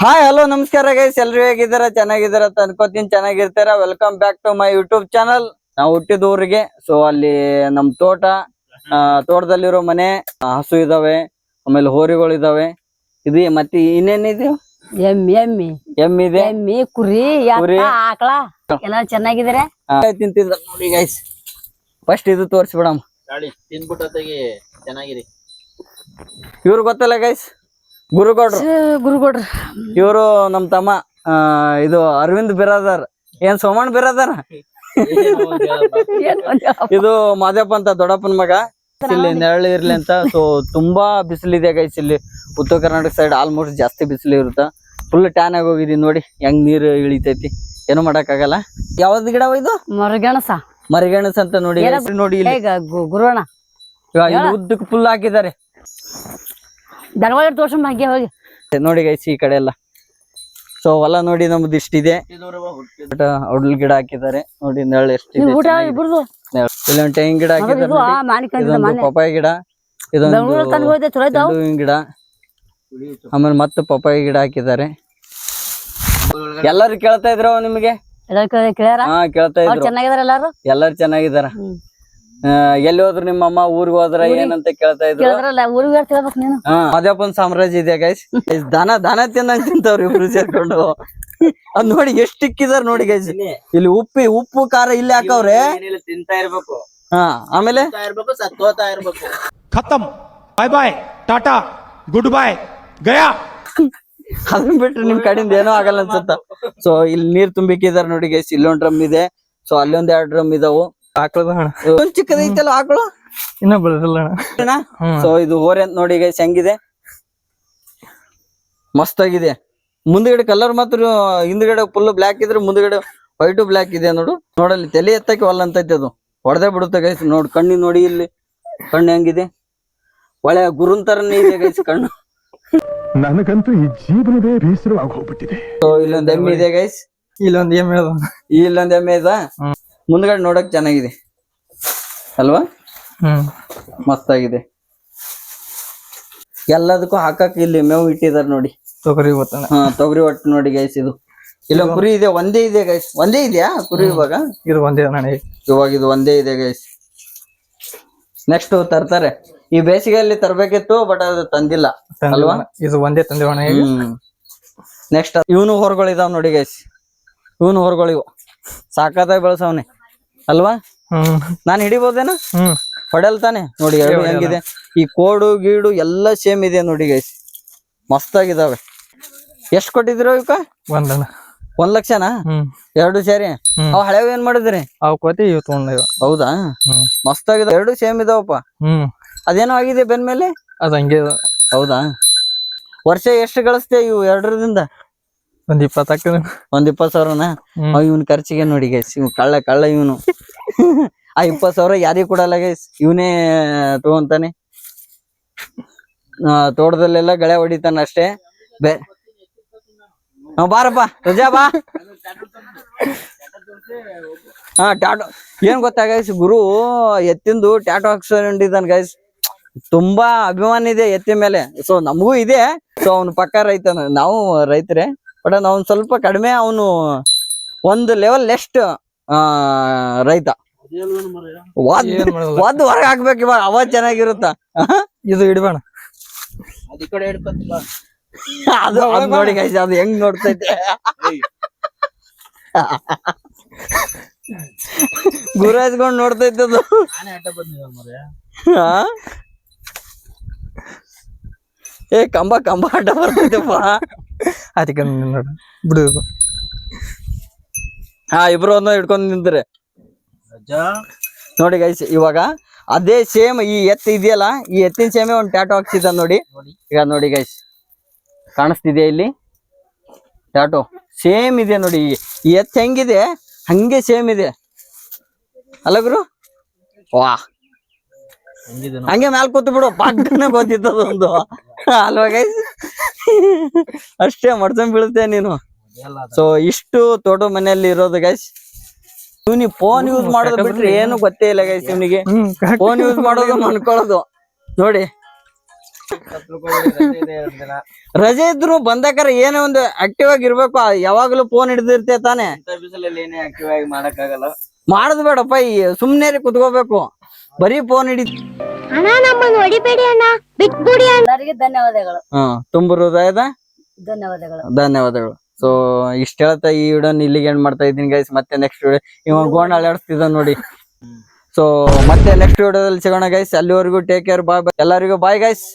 Hi hello ನಮಸ್ಕಾರ guys, ಎಲ್ರು ಹೇಗಿದಾರ? ಚೆನ್ನಾಗಿದಾರ ಅಂತ ಅನ್ಕೋತೀನಿ. ಚೆನ್ನಾಗಿರ್ತಾರ. Welcome back to my YouTube channel. ನಾವು ಹುಟ್ಟಿದ ಊರಿಗೆ. ಸೊ ಅಲ್ಲಿ ನಮ್ ತೋಟದಲ್ಲಿರೋ ಮನೆ, ಹಸು ಇದಾವೆ, ಆಮೇಲೆ ಹೋರಿಗಳು ಇದಾವೆ. ಇದು ಮತ್ತೆ ಇನ್ನೇನಿದೆ? ಎಮ್ಮೆ, ಕುರಿ, ಆಕಳ ಎಲ್ಲ ಚೆನ್ನಾಗಿದಾರೆ. ತಿಂತಿದ್ರ ನೋಡಿ ಗೈಸ್. ಫಸ್ಟ್ ಇದು ತೋರಿಸ್ಬಿಡಮ್ಮ. ಚೆನ್ನಾಗಿರಿ. ಇವ್ರು ಗೊತ್ತಲ್ಲ ಗೈಸ್, ಗುರುಗೌಡ್ರು. ಇವರು ನಮ್ ತಮ್ಮ, ಇದು ಅರವಿಂದ್ ಬಿರಾದರ್, ಏನ್ ಸೋಮಣ್ಣ ಬಿರಾದರ್. ಇದು ಮಾದೇಪ್ಪ ಅಂತ ದೊಡ್ಡಪ್ಪನ ಮಗ. ಇಲ್ಲಿ ನೆರಳು ಇರ್ಲಿ ಅಂತ. ಸೊ ತುಂಬಾ ಬಿಸಿಲಿದೆ ಗೈಸ್. ಇಲ್ಲಿ ಉತ್ತರ ಕರ್ನಾಟಕ ಸೈಡ್ ಆಲ್ಮೋಸ್ಟ್ ಜಾಸ್ತಿ ಬಿಸಿಲು ಇರುತ್ತ. ಫುಲ್ ಟ್ಯಾನ್ ಆಗಿ ಹೋಗಿದೀನಿ ನೋಡಿ, ಹೆಂಗ್ ನೀರು ಇಳಿತೈತಿ. ಏನು ಮಾಡಕ್ ಆಗಲ್ಲ. ಯಾವ್ದು ಗಿಡ ಇದು? ಮರಿಗೆಣಸ ಅಂತ ನೋಡಿ. ನೋಡಿ ಇಲ್ಲಿ ಗುರುವಣ್ಣ ಉದ್ದಕ್ಕೆ ಫುಲ್ ಹಾಕಿದ್ದಾರೆ ಹೋಗಿ ನೋಡಿ ಗೈಸ್. ಈ ಕಡೆ ಎಲ್ಲ ಸೊ ಹೊಲ ನೋಡಿ ನಮ್ದು ಇಷ್ಟಿದೆ. ಒಡ್ಲ್ ಗಿಡ ಹಾಕಿದ್ದಾರೆ ನೋಡಿ, ನೆರಳು ಎಷ್ಟಿದೆ. ಇಲ್ಲೊಂದು ತೆಂಗಿನ ಗಿಡ ಹಾಕಿದ್ದಾರೆ, ಪಪ್ಪಾಯ ಗಿಡ, ಇದೊಂದು ಹೂವಿನ ಗಿಡ, ಆಮೇಲೆ ಮತ್ತೆ ಪಪ್ಪಾಯ ಗಿಡ ಹಾಕಿದ್ದಾರೆ. ಎಲ್ಲರೂ ಕೇಳ್ತಾ ಇದ್ರು ನಿಮಗೆ? ಹಾ, ಕೇಳ್ತಾ ಇದ್ರು. ಎಲ್ಲರೂ ಚೆನ್ನಾಗಿದಾರ. ಎಲ್ಲಿ ಹೋದ್ರು ನಿಮ್ಮಮ್ಮ? ಊರಿಗೆ ಹೋದ್ರ ಏನಂತ ಕೇಳ್ತಾ ಇದ್ರು. ಮಾದೇವಪ್ಪನ ಸಾಮ್ರಾಜ್ಯ ಇದೆ ಗೈಸ್. ದನ ತಿನ್ನಂಗ್ ತಿಂತವ್ರಿ ಇಬ್ರು ಸೇರ್ಕೊಂಡು. ಅದ್ ನೋಡಿ ಎಷ್ಟು ಇಕ್ಕಿದಾರ ನೋಡಿ ಗೈಸ್. ಇಲ್ಲಿ ಉಪ್ಪು ಖಾರ ಇಲ್ಲಿ ಹಾಕವ್ರೆ, ತಿಂತಾ ಇರ್ಬೇಕು. ಹಾ, ಆಮೇಲೆ ಸತ್ತೋತಾ ಇರ್ಬೇಕು. ಖತಮ್, ಬಾಯ್ ಬಾಯ್, ಟಾಟಾ, ಗುಡ್ ಬಾಯ್, ಗಯಾ. ಅದನ್ನ ಬಿಟ್ರೆ ನಿಮ್ ಕಡೆಯಿಂದ ಏನೋ ಆಗಲ್ಲ ಅನ್ಸುತ್ತ. ಸೊ ಇಲ್ಲಿ ನೀರ್ ತುಂಬಿಕ್ಕಿದಾರ ನೋಡಿ ಗೈಸ್. ಇಲ್ಲೊಂದ್ ಡ್ರಮ್ ಇದೆ. ಸೊ ಅಲ್ಲೊಂದ್ 2 ಡ್ರಮ್ ಇದಾವು. ಒಂದ್ ಚಿಕ್ಕದೈತಲ್ಲ ಆಕಳು, ಇನ್ನ ಬೆಳೆದಿಲ್ಲ. ಸೊ ಇದು ಹೋರಿ ಅಂತ ನೋಡಿ ಗೈಸ್ ಹೆಂಗಿದೆ, ಮಸ್ತ್ ಆಗಿದೆ. ಮುಂದ್ಗಡೆ ಕಲರ್ ಮಾತ್ರ, ಹಿಂದ್ಗಡೆ ಫುಲ್ ಬ್ಲಾಕ್ ಇದ್ರೆ ಮುಂದ್ಗಡೆ ವೈಟ್ ಬ್ಲಾಕ್ ಇದೆ ನೋಡು. ನೋಡಲ್ಲಿ ತಲೆ ಎತ್ತಕ್ಕೆ ಒಲ್ಲ ಅಂತೈತೆ, ಅದು ಹೊಡೆದೇ ಬಿಡುತ್ತೆ ಗೈಸ್. ನೋಡ್ ಕಣ್ಣಿ ನೋಡಿ, ಇಲ್ಲಿ ಕಣ್ಣು ಹೆಂಗಿದೆ, ಒಳ್ಳೆ ಗುರುನ್ ತರನೇ ಇದೆ ಗೈಸ್ ಕಣ್ಣು. ನನಗಂತೂ ಈ ಜೀವನವೇ ಬೇಸರವಾಗಿ ಹೋಗ್ಬಿಟ್ಟಿದೆ. ಸೊ ಇಲ್ಲೊಂದ್ ಎಮ್ಮೆ ಇದೆ ಗೈಸ್. ಇಲ್ಲೊಂದ್ ಎಮ್ಮೆ ಇದೆ. ಮುಂದ್ಗಡೆ ನೋಡಕ್ ಚೆನ್ನಾಗಿದೆ ಅಲ್ವಾ? ಮಸ್ತ್ ಆಗಿದೆ. ಎಲ್ಲದಕ್ಕೂ ಹಾಕಕ್ ಇಲ್ಲಿ ಮೇವು ಇಟ್ಟಿದಾರ ನೋಡಿ. ತೊಗರಿ ಒಟ್ಟು ನೋಡಿ ಗೈಸ್. ಇದು ಇಲ್ಲೊಂದ್ ಕುರಿ ಇದೆ, ಒಂದೇ ಇದೆ ಗೈಸ್. ಒಂದೇ ಇದೆಯಾ ಕುರಿ? ಇವಾಗ ಇದು ಒಂದೇ ಇದು ಒಂದೇ ಇದೆ ಗೈಸ್. ನೆಕ್ಸ್ಟ್ ತರ್ತಾರೆ. ಈ ಬೇಸಿಗೆಯಲ್ಲಿ ತರ್ಬೇಕಿತ್ತು, ಬಟ್ ಅದು ತಂದಿಲ್ಲ ಅಲ್ವಾ? ಇದು ಒಂದೇ ತಂದಿವಣ. ನೆಕ್ಸ್ಟ್ ಇವನು ಹೊರಗಳು ಇದಾವ್ ನೋಡಿ ಗೈಸ್. ಇವನು ಹೊರಗಳು ಇವು ಸಾಕಾದಾಗ ಬೆಳಸವ್ನೆ ಅಲ್ವಾ? ನಾನ್ ಹಿಡಿಬೋದೇನ? ಹೊಡೆಯಲ್ ತಾನೆ ನೋಡಿ. ಎರಡು ಹೆಂಗಿದೆ, ಈ ಕೋಡು ಗೀಡು ಎಲ್ಲ ಸೇಮ್ ಇದೆ ನೋಡಿ ಗೈಸ್. ಮಸ್ತ್ ಆಗಿದಾವೆ. ಎಷ್ಟ್ ಕೊಟ್ಟಿದ್ರು ಇವಕ್ಕ? 1 ಲಕ್ಷನಾ? 2 ಸೇರಿ. ಅವ್ ಹಳೆವ್ ಏನ್ ಮಾಡಿದ್ರಿ? ಅವ್ ಕೋತಿ ಇವ್ ತಗೊಂಡಿವ. ಹೌದಾ? ಮಸ್ತ್ ಆಗಿದೆ. 2 ಸೇಮ್ ಇದಾವಪ್ಪ. ಅದೇನೋ ಆಗಿದೆ ಬೆನ್ ಮೇಲೆ? ಅದ್ ಹಂಗೆ. ಹೌದಾ? ವರ್ಷ ಎಷ್ಟು ಗಳಿಸ್ತೆ ಇವು 2ರಿಂದ? ಒಂದ್ 20 ಆಗ್ತದೆ. ಒಂದ್ 20,000ನಾ? ಇವನ್ ಖರ್ಚಿಗೆ ನೋಡಿ ಗೈಸ್. ಇವ್ ಕಳ್ಳ ಇವನು. ಆ 20,000 ಯಾರಿಗೂ ಕೊಡಲ್ಲ ಗೈಸ್, ಇವನೇ ತಗೊಂತಾನೆ. ತೋಟದಲ್ಲೆಲ್ಲ ಗಳೆ ಹೊಡಿತಾನ ಅಷ್ಟೇ. ಬಾರಪ್ಪ ರಜಾ ಬಾ. ಟ್ಯಾಟೋ ಏನ್ ಗೊತ್ತಾ ಗೈಸ್, ಗುರು ಎತ್ತಿಂದು ಟ್ಯಾಟೋ ಹಾಕ್ಸ್ಕೊಂಡಿದ್ದಾನ ಗೈಸ್. ತುಂಬಾ ಅಭಿಮಾನ ಇದೆ ಎತ್ತಿ ಮೇಲೆ. ಸೊ ನಮಗೂ ಇದೆ. ಸೊ ಅವ್ನು ಪಕ್ಕ ರೈತನ, ನಾವು ರೈತರೇ, ಬಟ್ ಅವ್ನು ಸ್ವಲ್ಪ ಕಡಿಮೆ. ಅವನು ಒಂದು ಲೆವೆಲ್ ಲೆಸ್ಟ್ ರೈತ. ಒದ್ದು ಹೊರಗೆ ಹಾಕ್ಬೇಕು ಇವಾಗ, ಅವಾಗ ಚೆನ್ನಾಗಿರುತ್ತ. ಇದು ಹಿಡಿಬೇಡ, ಅದು ನೋಡಿ ಗೈಸ್, ಅದು ಹೆಂಗ್ ನೋಡ್ತೈತೆ. ಗುರಾಯಿಸ್ಕೊಂಡ್ ನೋಡ್ತೈತೆ ಅದು. ಏ ಕಂಬ ಆಟ ಬರ್ತೈತಪ್ಪ. ಅದಕ್ಕೆ ಬಿಡು. ಇಬ್ರು ಒಂದ್ ಹಿಡ್ಕೊಂಡ್ ನಿಂತ್ರೆ ನೋಡಿ ಗೈಸ್. ಇವಾಗ ಅದೇ ಸೇಮ್ ಈ ಎತ್ತು ಇದೆಯಲ್ಲ, ಈ ಎತ್ತಿನ ಸೇಮೆ ಒಂದ್ ಟ್ಯಾಟೋ ಹಾಕ್ಸಿದ ನೋಡಿ. ಈಗ ನೋಡಿ ಗೈಸ್, ಕಾಣಿಸ್ತಿದೆ ಇಲ್ಲಿ ಟ್ಯಾಟೋ ಸೇಮ್ ಇದೆ ನೋಡಿ. ಈ ಎತ್ತು ಹೆಂಗಿದೆ ಹಂಗೆ ಸೇಮ್ ಇದೆ ಅಲ್ಲ ಗುರು? ವಾ, ಹಂಗೆ ಮ್ಯಾಲ್ ಕೂತು ಬಿಡು, ಪಕ್ಕನೆ ಗೊತ್ತಿತ್ತದ ಒಂದು ಅಲ್ವಾ ಗೈಸ್? ಅಷ್ಟೇ ಮಡ್ಸಂಗ್ ಬೀಳುತ್ತೆ ನೀನು. ಸೊ ಇಷ್ಟು ತೋಟ ಮನೆಯಲ್ಲಿ ಇರೋದು ಗೈಸ್. ಇವ್ನಿ ಫೋನ್ ಯೂಸ್ ಮಾಡೋದು ಬಿಟ್ರೆ ಏನು ಗೊತ್ತೇ ಇಲ್ಲ ಗೈಸ್. ಇವನಿಗೆ ಫೋನ್ ಯೂಸ್ ಮಾಡೋದು ಅನ್ಕೊಳ್ಳೋದು ನೋಡಿ. ರಜೆ ಇದ್ರು ಬಂದಕರ ಏನೋ ಒಂದು ಆಕ್ಟಿವ್ ಆಗಿ ಇರ್ಬೇಕು, ಯಾವಾಗ್ಲೂ ಫೋನ್ ಹಿಡಿದಿರ್ತೇ ತಾನೆ. ಇಂಥ ಬಿಸಿಲಲ್ಲಿ ಏನೇ ಆಕ್ಟಿವ್ ಆಗಿ ಮಾಡಕ್ಕಾಗಲ್ಲ. ಮಾಡುದು ಬೇಡಪ್ಪ, ಈ ಸುಮ್ನೆ ಕುತ್ಕೋಬೇಕು, ಬರೀ ಫೋನ್ ಹಿಡಿ. ಎಲ್ಲರಿಗೆ ಧನ್ಯವಾದಗಳು. ತುಂಬ ಹೃದಯದ ಧನ್ಯವಾದಗಳು. ಧನ್ಯವಾದಗಳು. ಸೊ ಇಷ್ಟ ಹೇಳ್ತಾ ಈ ವಿಡಿಯೋನ ಇಲ್ಲಿಗೆ ಎಂಡ್ ಮಾಡ್ತಾ ಇದ್ದೀನಿ ಗೈಸ್. ಮತ್ತೆ ನೆಕ್ಸ್ಟ್ ವಿಡಿಯೋ ಇವ ಗೋಣ ಅಲ್ಲಾಡಿಸ್ತಿದ್ದ ನೋಡಿ. ಸೊ ಮತ್ತೆ ನೆಕ್ಸ್ಟ್ ವಿಡಿಯೋದಲ್ಲಿ ಸಿಗೋಣ ಗೈಸ್. ಅಲ್ಲಿವರೆಗೂ ಟೇಕ್ ಕೇರ್, ಬಾಯ್. ಎಲ್ಲರಿಗೂ ಬಾಯ್ ಗೈಸ್.